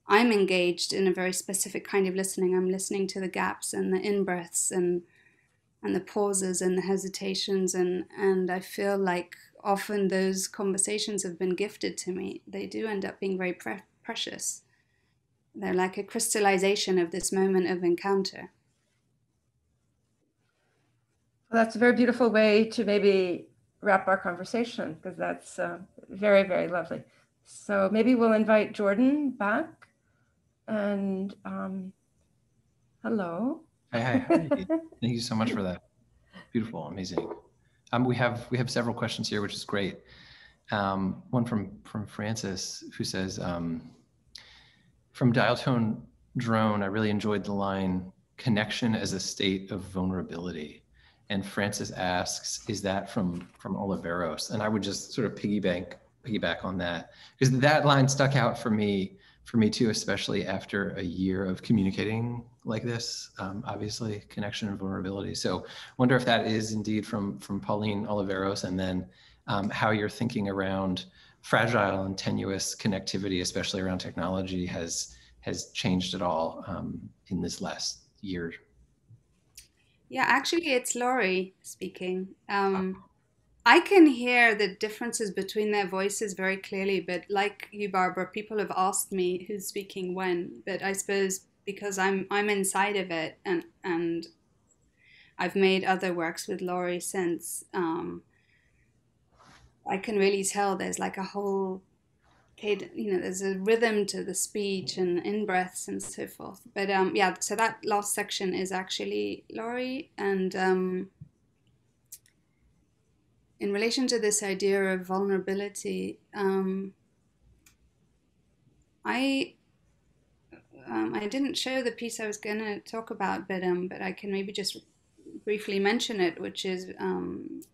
I'm engaged in a very specific kind of listening. I'm listening to the gaps and the in-breaths and the pauses and the hesitations. And I feel like often those conversations have been gifted to me. They do end up being very precious. They're like a crystallization of this moment of encounter. Well, that's a very beautiful way to maybe wrap our conversation, because that's very, very lovely. So maybe we'll invite Jordan back. And hello. Hi. Thank you so much for that. Beautiful, amazing. We have several questions here, which is great. One from Francis, who says, from Dial Tone Drone, I really enjoyed the line, connection as a state of vulnerability. And Francis asks, is that from Oliveros? And I would just sort of piggyback on that, because that line stuck out for me too, especially after a year of communicating like this, obviously connection and vulnerability. So wonder if that is indeed from Pauline Oliveros, and then how you're thinking around fragile and tenuous connectivity, especially around technology, has changed at all in this last year. Yeah, actually it's Laurie speaking. I can hear the differences between their voices very clearly, but like you, Barbara, people have asked me who's speaking when, but I suppose because I'm inside of it and I've made other works with Laurie since, I can really tell there's like a whole, there's a rhythm to the speech and in-breaths and so forth. But yeah, so that last section is actually Laurie. And in relation to this idea of vulnerability, I didn't show the piece I was going to talk about, but I can maybe just briefly mention it, which is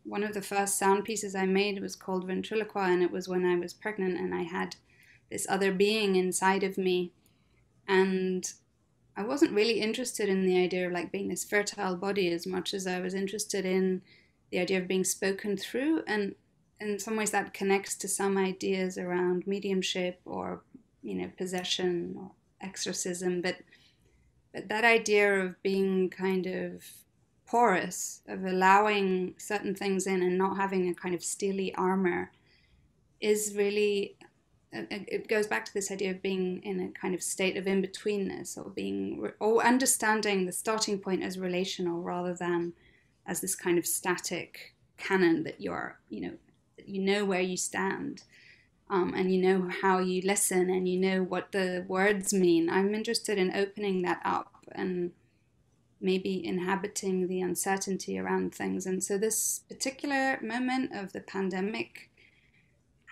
one of the first sound pieces I made was called Ventriloqua, and it was when I was pregnant and I had this other being inside of me. And I wasn't really interested in the idea of like being this fertile body as much as I was interested in the idea of being spoken through. And in some ways that connects to some ideas around mediumship or, possession or exorcism. But that idea of being kind of porous, of allowing certain things in and not having a kind of steely armor, is really, it goes back to this idea of being in a kind of state of in-betweenness, or understanding the starting point as relational rather than as this kind of static canon that you're, you know where you stand, and you know how you listen, and you know what the words mean. I'm interested in opening that up and maybe inhabiting the uncertainty around things. And so this particular moment of the pandemic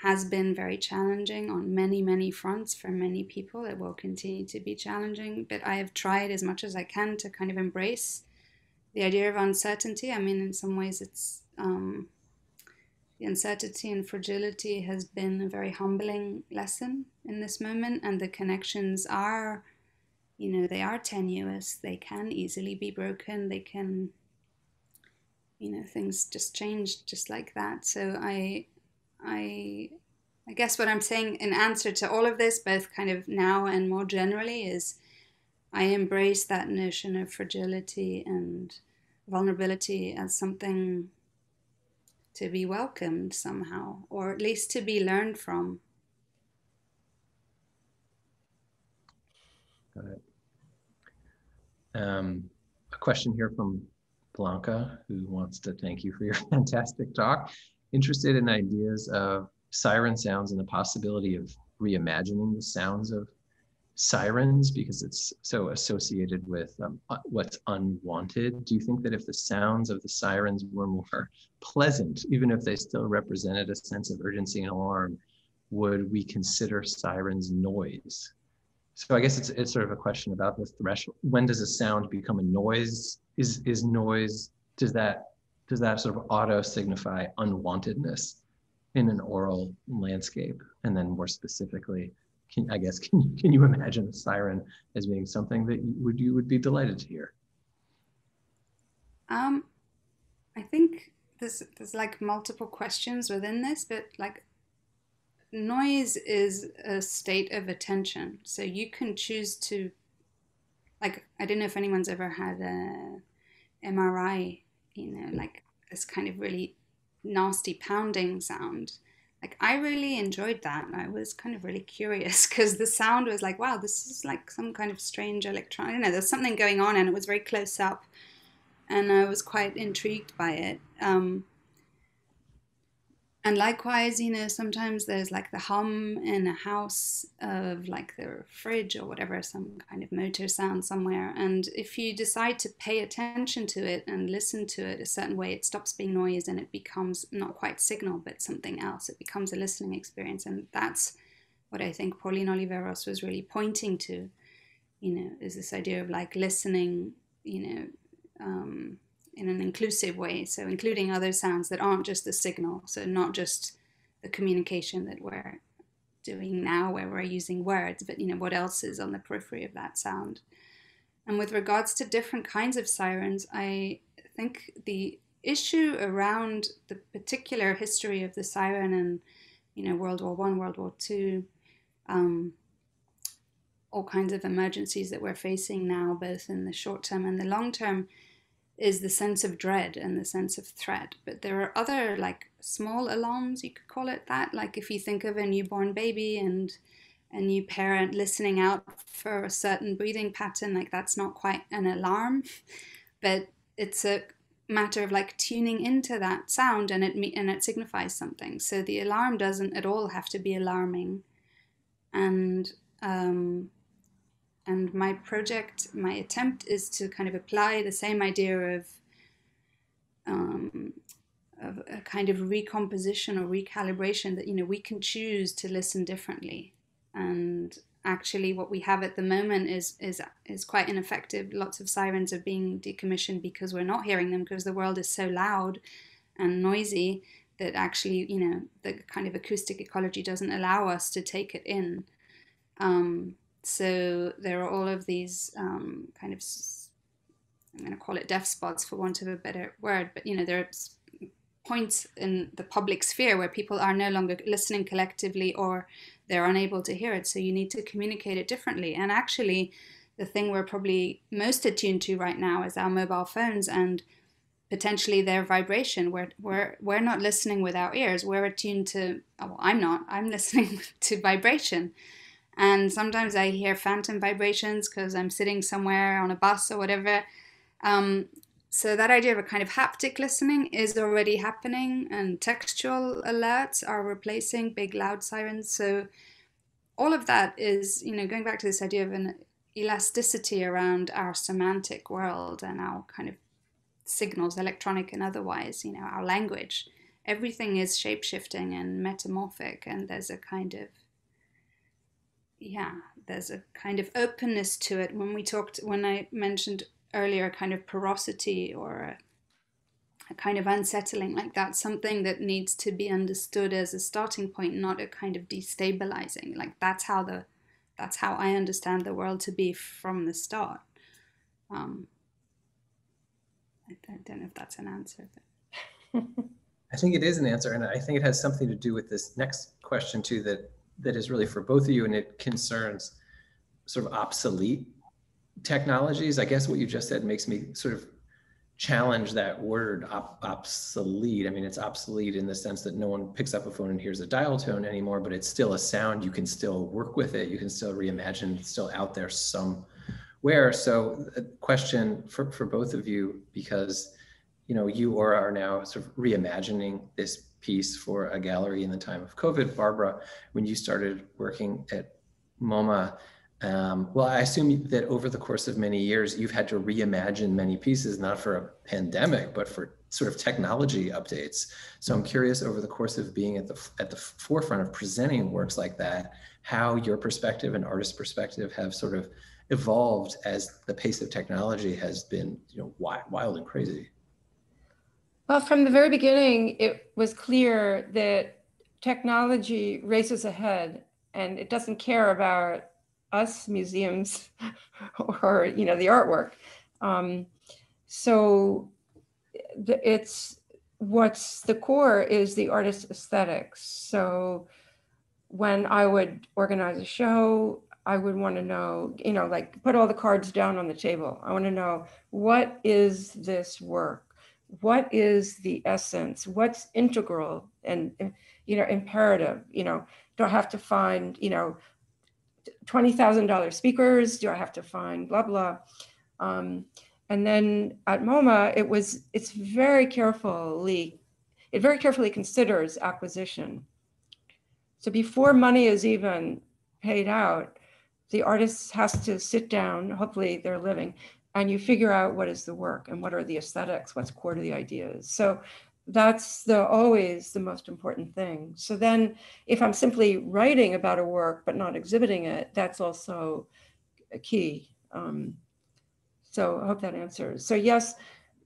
has been very challenging on many, many fronts for many people. It will continue to be challenging, but I have tried as much as I can to kind of embrace the idea of uncertainty. I mean, in some ways it's the uncertainty and fragility has been a very humbling lesson in this moment, and the connections are, you know, they are tenuous. They can easily be broken. They can, you know, things just change just like that. So I guess what I'm saying in answer to all of this, both kind of now and more generally, is I embrace that notion of fragility and vulnerability as something to be welcomed somehow, or at least to be learned from. Got it. A question here from Blanca, who wants to thank you for your fantastic talk. Interested in ideas of siren sounds and the possibility of reimagining the sounds of sirens, because it's so associated with what's unwanted. Do you think that if the sounds of the sirens were more pleasant, even if they still represented a sense of urgency and alarm, would we consider sirens noise? So I guess it's sort of a question about the threshold. When does a sound become a noise? Is noise, does that sort of auto signify unwantedness in an oral landscape? And then more specifically, can you imagine a siren as being something that you would be delighted to hear? I think there's like multiple questions within this, but like noise is a state of attention. So you can choose to, like, I don't know if anyone's ever had a MRI, you know, like this kind of really nasty pounding sound. Like, I really enjoyed that. I was kind of really curious because the sound was like, wow, this is like some kind of strange electronic, I don't know, there's something going on, and it was very close up, and I was quite intrigued by it. And likewise, you know, sometimes there's like the hum in a house of like the fridge or whatever, some kind of motor sound somewhere. And if you decide to pay attention to it and listen to it a certain way, it stops being noise and it becomes not quite signal, but something else. It becomes a listening experience. And that's what I think Pauline Oliveros was really pointing to, you know, is this idea of like listening, you know, in an inclusive way, so including other sounds that aren't just the signal, so not just the communication that we're doing now where we're using words, but, you know, what else is on the periphery of that sound. And with regards to different kinds of sirens, I think the issue around the particular history of the siren and, you know, World War I, World War II, all kinds of emergencies that we're facing now, both in the short term and the long term, is the sense of dread and the sense of threat. But there are other like small alarms, you could call it that. Like if you think of a newborn baby and a new parent listening out for a certain breathing pattern, like that's not quite an alarm, but it's a matter of like tuning into that sound, and it signifies something. So the alarm doesn't at all have to be alarming. And my project, my attempt is to kind of apply the same idea of a kind of recomposition or recalibration that, you know, we can choose to listen differently. And actually what we have at the moment is quite ineffective. Lots of sirens are being decommissioned because we're not hearing them, because the world is so loud and noisy that actually, you know, the kind of acoustic ecology doesn't allow us to take it in. So there are all of these kind of, I'm going to call it deaf spots for want of a better word, but, you know, there are points in the public sphere where people are no longer listening collectively, or they're unable to hear it. So you need to communicate it differently. And actually, the thing we're probably most attuned to right now is our mobile phones and potentially their vibration. We're not listening with our ears. We're attuned to, well, I'm not. I'm listening to vibration. And sometimes I hear phantom vibrations because I'm sitting somewhere on a bus or whatever. So that idea of a kind of haptic listening is already happening, and textual alerts are replacing big loud sirens. So all of that is, you know, going back to this idea of an elasticity around our semantic world and our kind of signals, electronic and otherwise, you know, our language. Everything is shape-shifting and metamorphic, and there's a kind of, there's a kind of openness to it. When I mentioned earlier, kind of porosity or a kind of unsettling, like that's something that needs to be understood as a starting point, not a kind of destabilizing. Like that's how I understand the world to be from the start. I don't know if that's an answer. I think it is an answer, and I think it has something to do with this next question too, that is really for both of you, and it concerns sort of obsolete technologies. I guess what you just said makes me sort of challenge that word obsolete. I mean, it's obsolete in the sense that no one picks up a phone and hears a dial tone anymore, but it's still a sound. You can still work with it. You can still reimagine. It's still out there somewhere. So a question for both of you, because you Aura are now sort of reimagining this piece for a gallery in the time of COVID. Barbara, when you started working at MoMA, well, I assume that over the course of many years, you've had to reimagine many pieces, not for a pandemic, but for sort of technology updates. So I'm curious, over the course of being at the forefront of presenting works like that, how your perspective and artist perspective have sort of evolved as the pace of technology has been, wild and crazy. Well, from the very beginning, it was clear that technology races ahead, and it doesn't care about us museums or the artwork. So it's what's the core is the artist's aesthetics. So when I would organize a show, I would want to know, like put all the cards down on the table. I want to know, what is this work? What is the essence? What's integral and imperative? Do I have to find $20,000 speakers? Do I have to find blah blah? And then at MoMA, it very carefully considers acquisition. So before money is even paid out, the artist has to sit down. Hopefully they're living. And you figure out what is the work and what are the aesthetics, what's core to the ideas. So that's always the most important thing. So then if I'm simply writing about a work but not exhibiting it, that's also a key. So I hope that answers. So yes,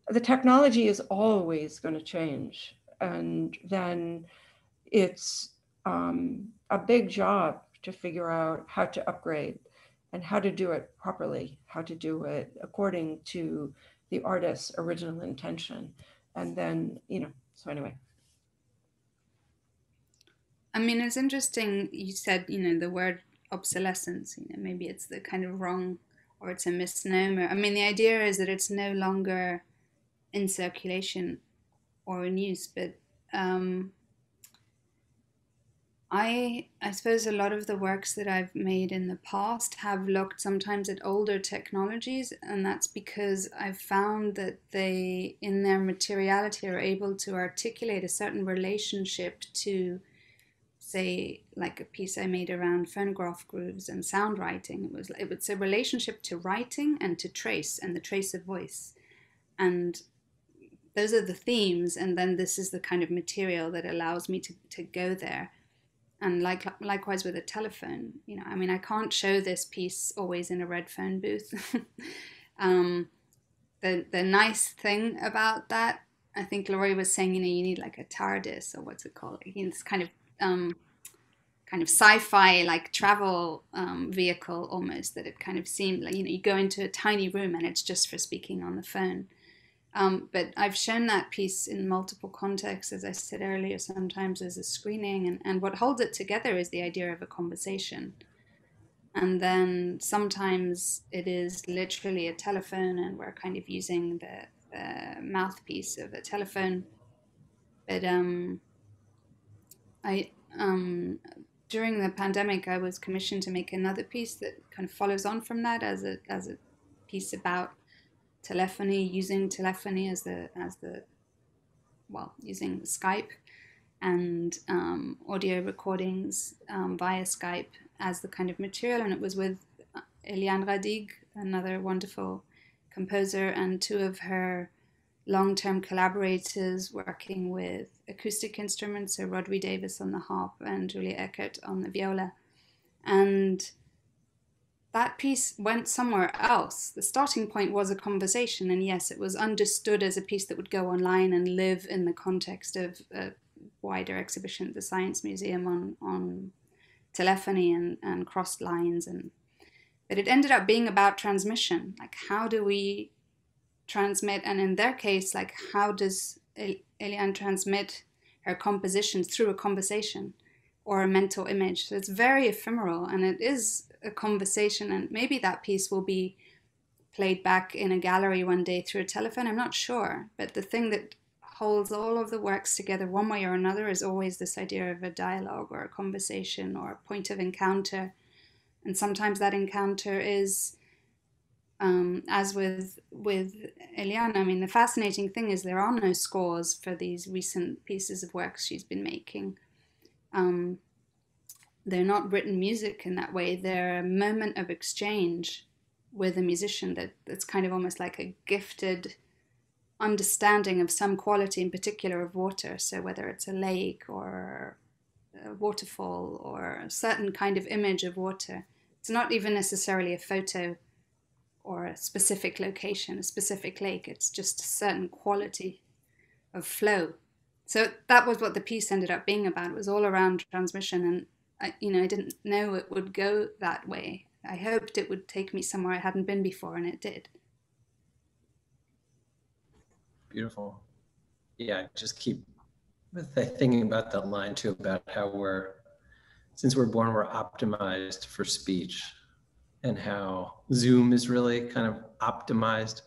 the technology is always going to change. And then it's a big job to figure out how to upgrade and how to do it properly, how to do it according to the artist's original intention. And then, so anyway. I mean, it's interesting, you said, the word obsolescence, maybe it's the kind of wrong, or it's a misnomer. I mean, the idea is that it's no longer in circulation or in use, but I suppose a lot of the works that I've made in the past have looked sometimes at older technologies, and that's because I've found that they, in their materiality, are able to articulate a certain relationship to, say, like a piece I made around phonograph grooves and sound writing. It was a relationship to writing and to trace, and the trace of voice. And those are the themes, and then this is the kind of material that allows me to go there. And likewise with a telephone, I mean, I can't show this piece always in a red phone booth. The nice thing about that, I think Laurie was saying, you need like a TARDIS, or what's it called? It's kind of sci-fi, like travel vehicle almost, that it kind of seemed like, you go into a tiny room and it's just for speaking on the phone. But I've shown that piece in multiple contexts, as I said earlier, sometimes as a screening, and what holds it together is the idea of a conversation. And then sometimes it is literally a telephone, and we're kind of using the mouthpiece of a telephone. But during the pandemic, I was commissioned to make another piece that kind of follows on from that, as a piece about telephony, using telephony using Skype and audio recordings via Skype as the kind of material. And it was with Eliane Radig, another wonderful composer, and two of her long-term collaborators working with acoustic instruments, so Rodri Davis on the harp and Julia Eckert on the viola. And that piece went somewhere else. The starting point was a conversation, and yes, it was understood as a piece that would go online and live in the context of a wider exhibition at the Science Museum on telephony and crossed lines, but it ended up being about transmission. Like, how do we transmit? And in their case, like, how does Eliane transmit her compositions through a conversation or a mental image? So it's very ephemeral, and it is a conversation, and maybe that piece will be played back in a gallery one day through a telephone, I'm not sure. But the thing that holds all of the works together one way or another is always this idea of a dialogue or a conversation or a point of encounter. And sometimes that encounter is, as with Eliane, I mean, the fascinating thing is there are no scores for these recent pieces of work she's been making. They're not written music in that way. They're a moment of exchange with a musician that's kind of almost like a gifted understanding of some quality in particular of water. So whether it's a lake or a waterfall or a certain kind of image of water, it's not even necessarily a photo or a specific location, a specific lake. It's just a certain quality of flow. So that was what the piece ended up being about. It was all around transmission, and I didn't know it would go that way. I hoped it would take me somewhere I hadn't been before, and it did. Beautiful. Yeah, just keep thinking about that line too, about how since we're born, we're optimized for speech, and how Zoom is really kind of optimized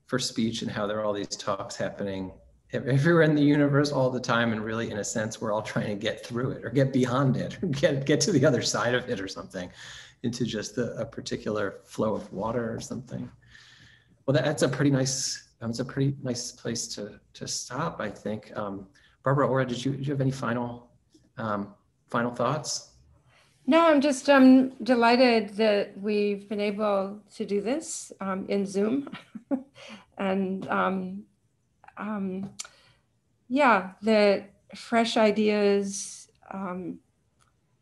for speech, and how there are all these talks happening everywhere in the universe all the time, and really, in a sense, we're all trying to get through it or get beyond it or get to the other side of it or something, into just a particular flow of water or something. Well, that's a pretty nice place to stop, I think. Barbara, Aura, did you have any final thoughts? No, I'm just delighted that we've been able to do this in Zoom. And yeah, the fresh ideas,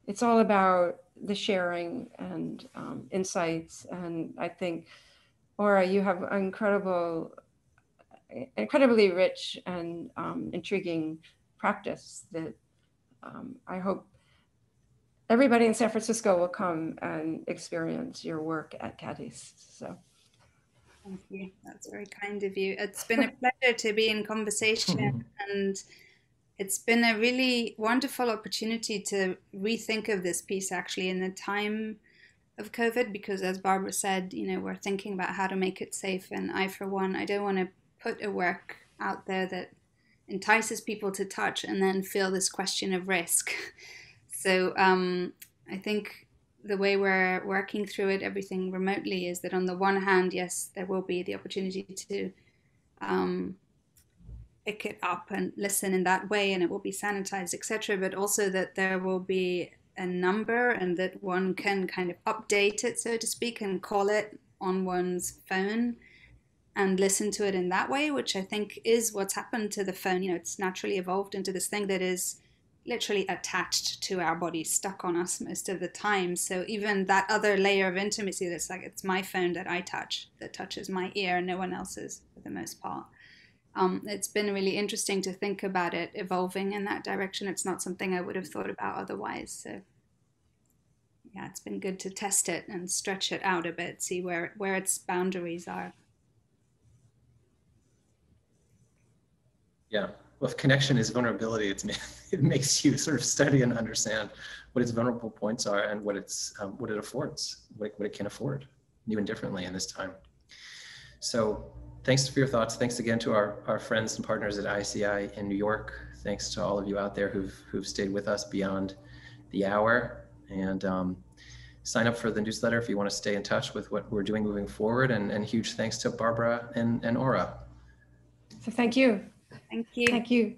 it's all about the sharing and insights. And I think, Aura, you have incredibly rich and intriguing practice that I hope everybody in San Francisco will come and experience your work at Cadiz. So. Thank you. That's very kind of you. It's been a pleasure to be in conversation, and it's been a really wonderful opportunity to rethink of this piece actually in the time of COVID, because as Barbara said, we're thinking about how to make it safe. And I, for one, I don't want to put a work out there that entices people to touch and then feel this question of risk. So I think the way we're working through it, everything remotely, is that on the one hand, yes, there will be the opportunity to pick it up and listen in that way, and it will be sanitized, etc. But also that there will be a number, and that one can kind of update it, so to speak, and call it on one's phone and listen to it in that way, which I think is what's happened to the phone. It's naturally evolved into this thing that is literally attached to our body, stuck on us most of the time. So even that other layer of intimacy, that's like, it's my phone that I touch, that touches my ear, no one else's for the most part. It's been really interesting to think about it evolving in that direction. It's not something I would have thought about otherwise. So yeah, it's been good to test it and stretch it out a bit, see where its boundaries are. Yeah. Well, if connection is vulnerability, it makes you sort of study and understand what its vulnerable points are and what it affords, what it can afford, even differently in this time. So thanks for your thoughts. Thanks again to our friends and partners at ICI in New York. Thanks to all of you out there who've stayed with us beyond the hour. And sign up for the newsletter if you want to stay in touch with what we're doing moving forward. And huge thanks to Barbara and Aura. So thank you. Thank you. Thank you.